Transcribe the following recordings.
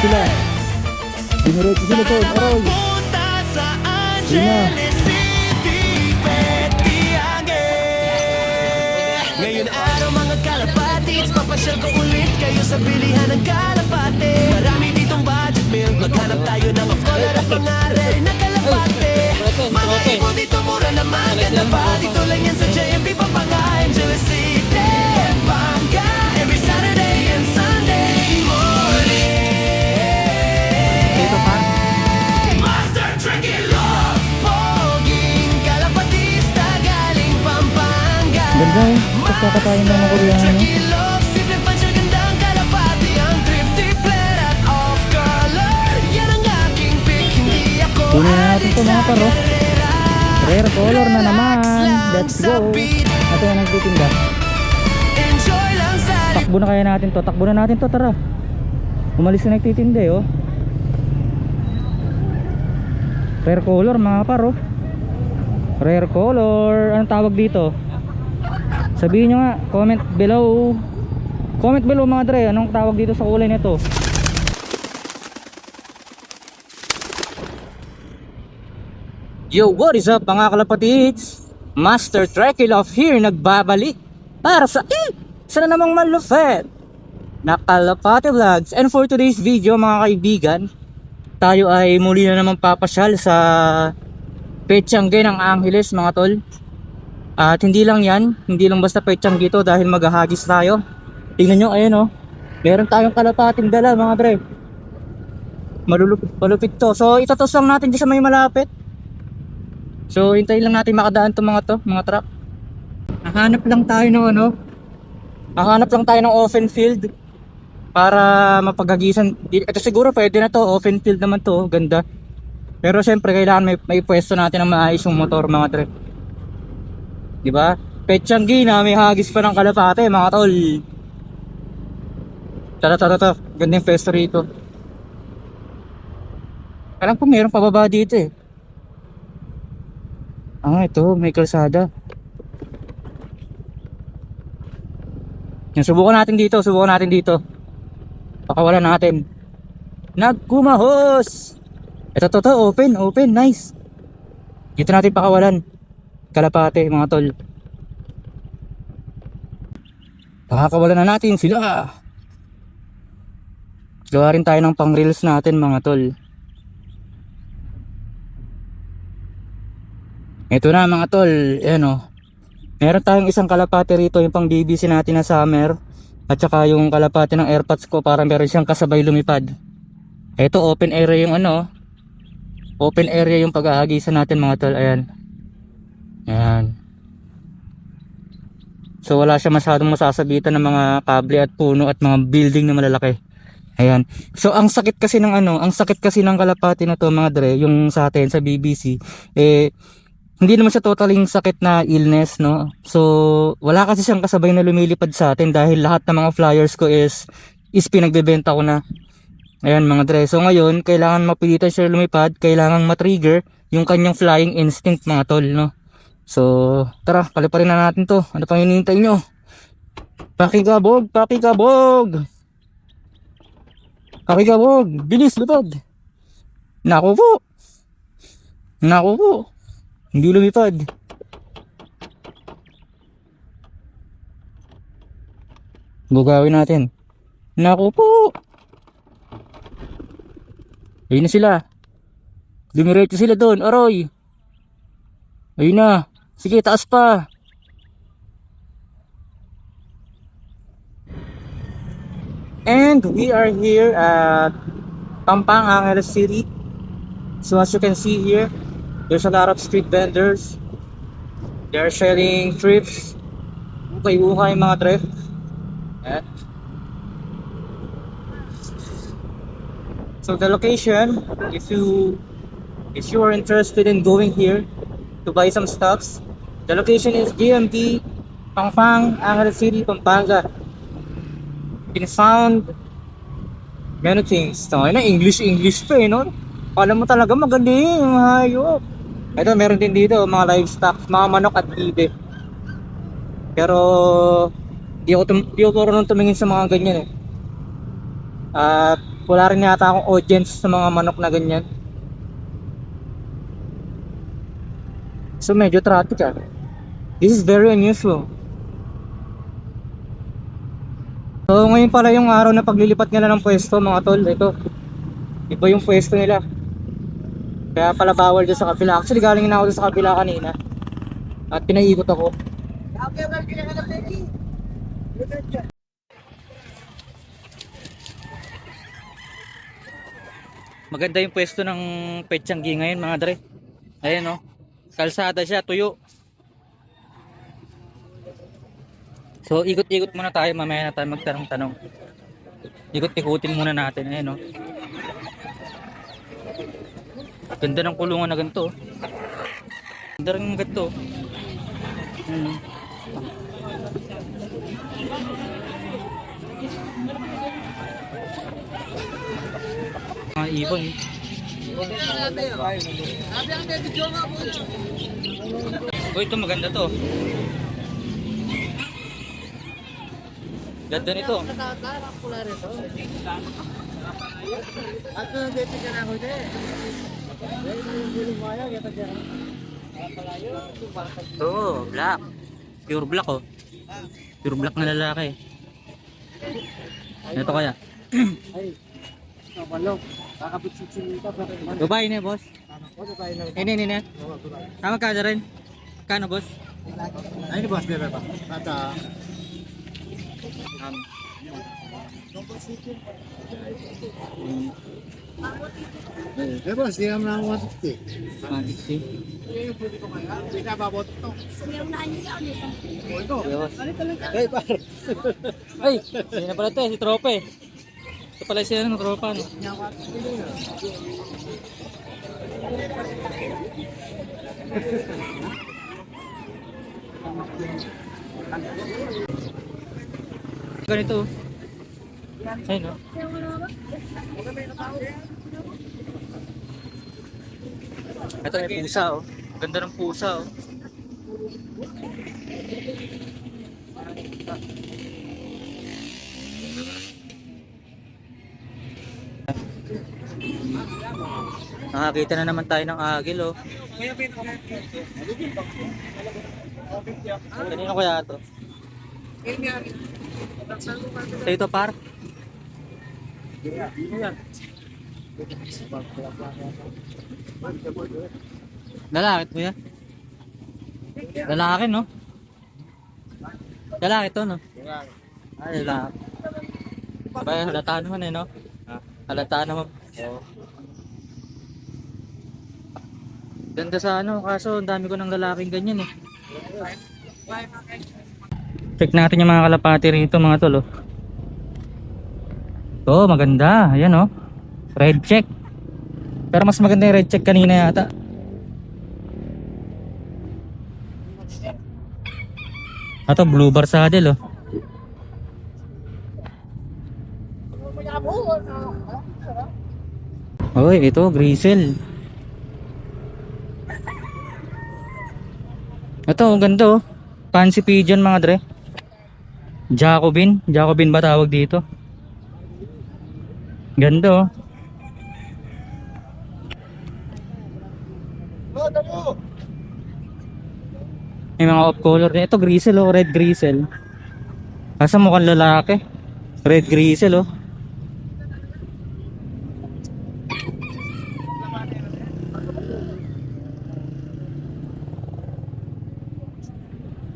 sila. Diniretso sila doon. Aray. Yun na. Ngayon araw mga kalapatids, papasyal ko ulit kayo sa bilihan ng kalapate. Marami ditong budget meal, maghanap tayo ng off-color at mga rare na kalapate. Mga ibon dito mura naman, ganda pa, dito lang yan sa JMP Pampanga, Angeles City, Pampanga. Every Saturday and Sunday morning. Dito pa. Master Tricky Love, Poging kalapatista galing Pampanga. Ganda eh. Tapos kakatayin na ng Koreano. Tricky Love, simple punch ang gandang kalapati. Ang thrifty flair at off-color, yan ang aking pick, hindi ako Kunin na natin to mga paro. Rare color na naman. Let's go. Ito na nagtitinda. Enjoy lang sa Takbo na kaya natin to. Takbo na natin to. Tara. Umalis na nagtitinda eh oh. Rare color mga paro. Rare color. Anong tawag dito? Sabihin nyo nga. Comment below. Comment below mga dre. Anong tawag dito sa kulay nito? Yo, what is up mga kalapatids? Master Trekkie Love here nagbabalik para sa sana namang malupet na Kalapati Vlogs. And for today's video mga kaibigan, tayo ay muli na naman papasyal sa Petsangge ng Angeles mga tol. At hindi lang yan, hindi lang basta Petsangge to dahil maghahagis tayo. Tingnan nyo, ayun oh, meron tayong kalapating dala mga pre. Malupit to. So itatos lang natin dyan sa may malapit. So hintayin lang natin makadaan itong mga truck. Nahanap lang tayo ng Nahanap lang tayo ng open field para mapaghagisan. Ito siguro pwede na to, open field naman to, ganda. Pero syempre kailangan may pwesto natin ng maayos yung motor mga tre. Diba? Petsangge na may hagis pa ng kalapate mga tol. Tara. Ganda yung pwesto rito. Alam ko meron pababa dito eh. Ito, may kalsada. Yan, subukan natin dito. Pakawalan natin. Nagkumahos! Ito, open, nice. Dito natin pakawalan. Kalapate, mga tol. Pakakawalan na natin sila. Gawa rin tayo ng pang reels natin, mga tol. Ito na mga tol, ayan o. Meron tayong isang kalapate rito, yung pang BBC natin na summer. At saka yung kalapate ng AirPods ko, para meron siyang kasabay lumipad. Ito open area yung open area yung pag-aagisan natin mga tol, ayan. Ayan. So wala siya masyadong masasabitan ng mga kable at puno at mga building na malalaki. Ayan. So ang sakit kasi ng ang sakit kasi ng kalapate na to mga dre, yung sa atin sa BBC, hindi naman siya totaling sakit na illness, no? So, wala kasi siyang kasabay na lumilipad sa atin dahil lahat ng mga flyers ko is pinagbebenta ko na. Ayan mga dre. So, ngayon, kailangan mapilitan siya lumipad, kailangan matrigger yung kanyang flying instinct mga tol, no? So, tara, paliparin na natin to. Ano pang hinihintay nyo? Pakikabog! Bilis, lipad! Naku po! Hindi lumipad. Gugawin natin. Naku po. Ayun na sila. Dumiretso sila doon. Aroy. Ayun na. Sige, taas pa. And we are here at Pampanga, Angeles City. So as you can see here, there's a lot of street vendors. They are selling trips. Ukay-ukay mga trip. Ayan. So the location, if you are interested in going here to buy some stuffs, the location is GMP, Pampanga, Angeles City, Pampanga. You can find many things. So, na English pa eh, no? Alam mo talaga magaling, hayop. Ito meron din dito mga livestock, mga manok at bibe. Pero di ako marunong tumingin sa mga ganyan eh. At Wala rin yata akong audience sa mga manok na ganyan. So medyo traffic ah. This is very unusual. So ngayon pala yung araw na paglilipat nila ng pwesto mga tol. Ito, iba yung pwesto nila. Kaya pala bawal dyan sa kabila. Actually galing na ako dyan sa kabila kanina. At pinaikot ako. Maganda yung pwesto ng Petsanggi ngayon mga dre. Ayan o. Kalsada siya, tuyo. So ikot-ikot muna tayo, mamaya na tayo magtanong-tanong. Ikot-ikutin muna natin, ayan o. Ganda ng kulungan na ganito. Ganda rin ng ganito. Mga ibon. Oh, ito maganda to. Ganda nito. Oh, black. Pure black oh. Pure black na lalaki. Ito kaya. Babae na boss. Ini. Tama ka na rin. Kano boss? Ay, boss, bebe pa. Tata. Eh, boss, di naman ang 150. 150. Pinababot ito. Boss. Ay, pare. Ay, sino na pala ito? Si Trope. Ito pala siya ng tropa, no? Ganito. Ayun, no? Ito may pusa, oh. Ganda ng pusa, oh. Nakakita na naman tayo ng agil, oh. Kanino kaya ito? Ito par? Lalaki mo yan? Lalaki, no? Lalaki to, no? Ay, lalaki. Sabay, halata naman eh, no? Halata naman. Ganda sa ano, kaso ang dami ko ng lalaking ganyan eh. Check natin yung mga kalapati rito mga tol, oh. Ito, maganda. Ayan, oh. Red check. Pero mas maganda yung red check kanina yata. Ito, blue bar saddle, oh. Oy, ito, grizzle. Ito, ang ganda, oh. Fancy pigeon mga dre. Jacobin. Jacobin ba tawag dito? Ganda, oh. May mga off color din. Ito grizzle, oh. Red grizzle. Asa mukhang lalaki. Red grizzle, oh.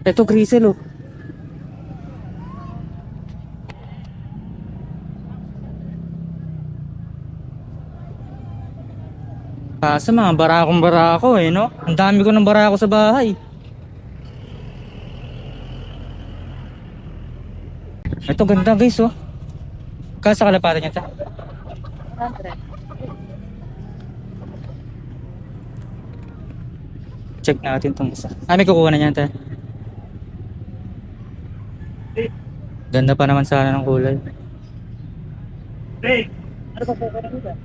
Ito grizzle, oh. Sa mga barakong-barako eh, no? Ang dami ko ng barako sa bahay. Ito ganda guys, oh. Kasa kalapatan niya ta? 100. Check natin itong isa. May kukuha na niyan ta. Ganda pa naman sana ng kulay.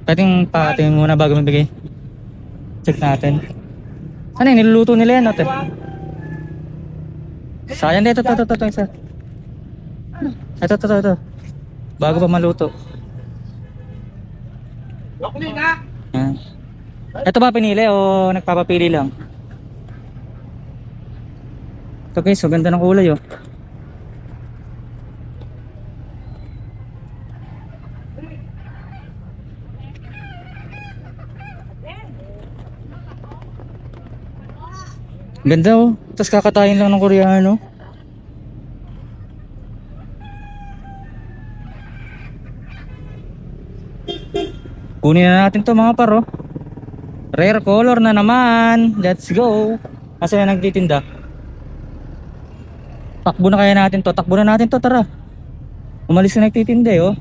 Pwedeng patingin muna bago mabigay. Check natin. Ano yung niluluto nila yan natin? Sayang dito, ito isa. Ito. Bago pa maluto. Yan. Ito ba pinili o nagpapapili lang? Ito guys, so ganda ng kulay oh. Ganda oh. Tapos kakatayin lang ng Koreano. Kunin na natin to mga paro. Rare color na naman. Let's go. Asa na nagtitinda? Takbo na kaya natin to. Takbo na natin to, tara. Umalis na nagtitinda oh.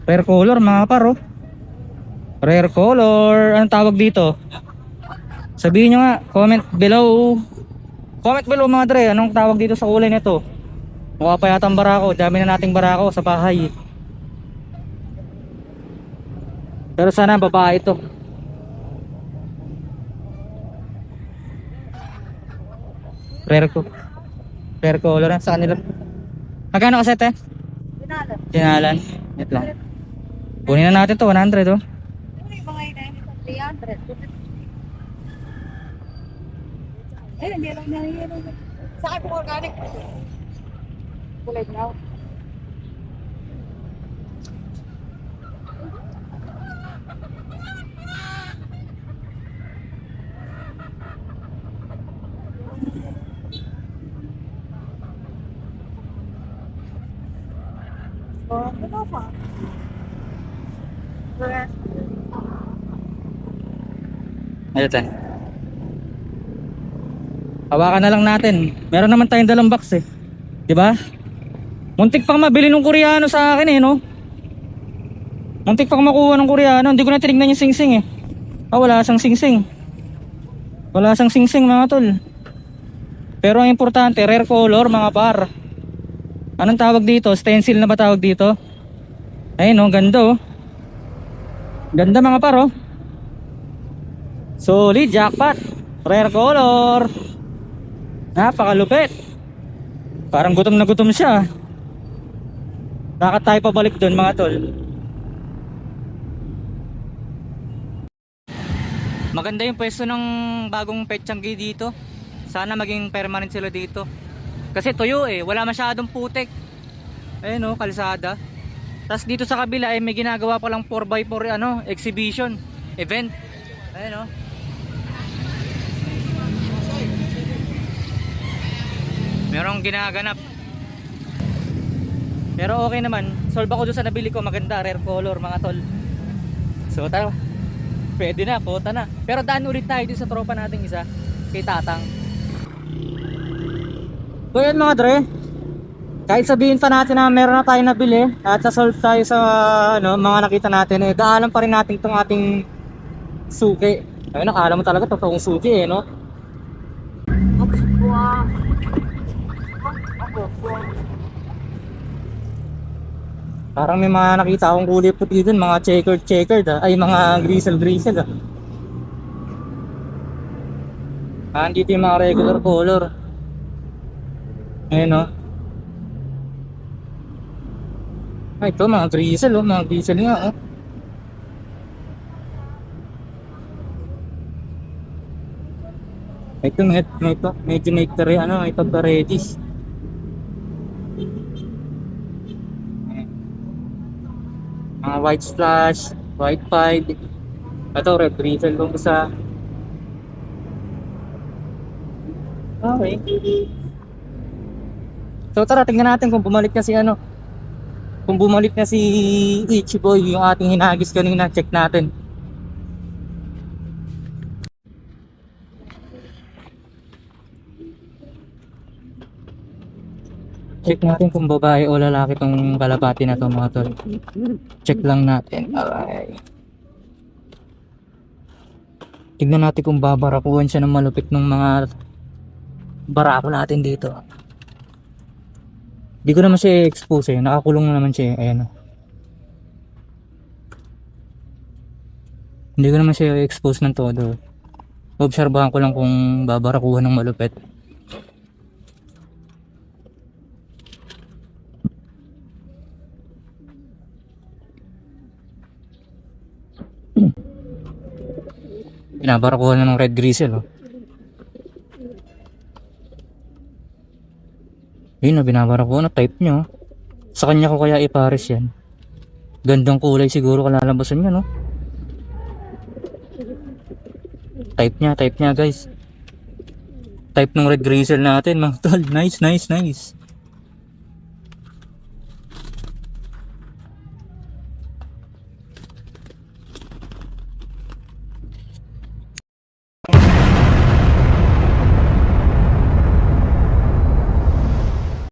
Rare color mga paro. Rare color. Anong tawag dito? Sabihin nyo nga. Comment below. Comment below mga dre. Anong tawag dito sa kulay nito? Mukha pa yata ang barako. Dami na nating barako sa bahay. Pero sana babae ito. Rare color sa kanila. Magkano kasi ate? Dinalan. Ito lang. Kunin na natin to 100 oh. Eh, hindi lang nangyayari. Sa akin po organic. Kulay brown. Oh, ano pa? Ito. Hawakan na lang natin. Meron naman tayong dalang box eh. 'Di ba? Muntik pang mabili ng Koreano sa akin eh, no? Muntik pang makuha ng Koreano. Hindi ko na tinignan yung singsing eh. Wala siyang singsing. Wala siyang singsing mga tol. Pero ang importante, rare color mga par. Anong tawag dito? Stencil na ba tawag dito? Ayun oh, ganda oh. Ganda mga par oh. Solid jackpot. Rare color. Napakalupit. Parang gutom na gutom siya. Bakit tayo pabalik doon mga tol? Maganda yung pwesto ng bagong Petchangi dito. Sana maging permanent sila dito. Kasi tuyo eh, wala masyadong putik. Ayun oh, kalsada. Tapos dito sa kabila ay may ginagawa pa lang 4x4 ano, exhibition, event. Ayun oh. Merong ginaganap. Pero okay naman. Solve ako doon sa nabili ko. Maganda, rare color mga tol. So tara. Pwede na, puta na. Pero daan ulit tayo doon sa tropa nating isa. Kay Tatang. So yan mga dre. Kahit sabihin pa natin na meron na tayo nabili at sa-solve tayo sa ano, mga nakita natin, eh, daanan pa rin natin itong ating suki. Ayun, nakala mo talaga totoong suki eh, no? Parang may mga nakita akong kulay puti dun, mga checkered ah. Ay, mga grizzle ah. Andito yung mga regular color. Ayun oh. Ay, ito mga grizzle oh, mga grizzle nga oh. Ito medyo nectar ano, ito pa reddish. Mga white splash, white pied. Ito red grizzle kung isa. Okay. So tara, tingnan natin kung bumalik na si ano. Kung bumalik na si Ichiboy, yung ating hinagis kanina, check natin. Check natin kung babae o lalaki tong kalapati na to mga tol. Check lang natin. Okay. Tignan natin kung babarakuhan siya ng malupit ng mga barako natin dito. Hindi ko naman siya expose eh. Nakakulong naman siya. Ayan o. Hindi ko naman siya expose ng todo. Obserbahan ko lang kung babarakuhan ng malupit. Binabarakuhan na ng red grizzle, oh. Yun, oh, binabarakuhan na, type nyo, oh. Sa kanya ko kaya ipares yan. Gandang kulay siguro kalalabasan niya, no? Type niya guys. Type ng red grizzle natin, mga tol. Nice, nice, nice.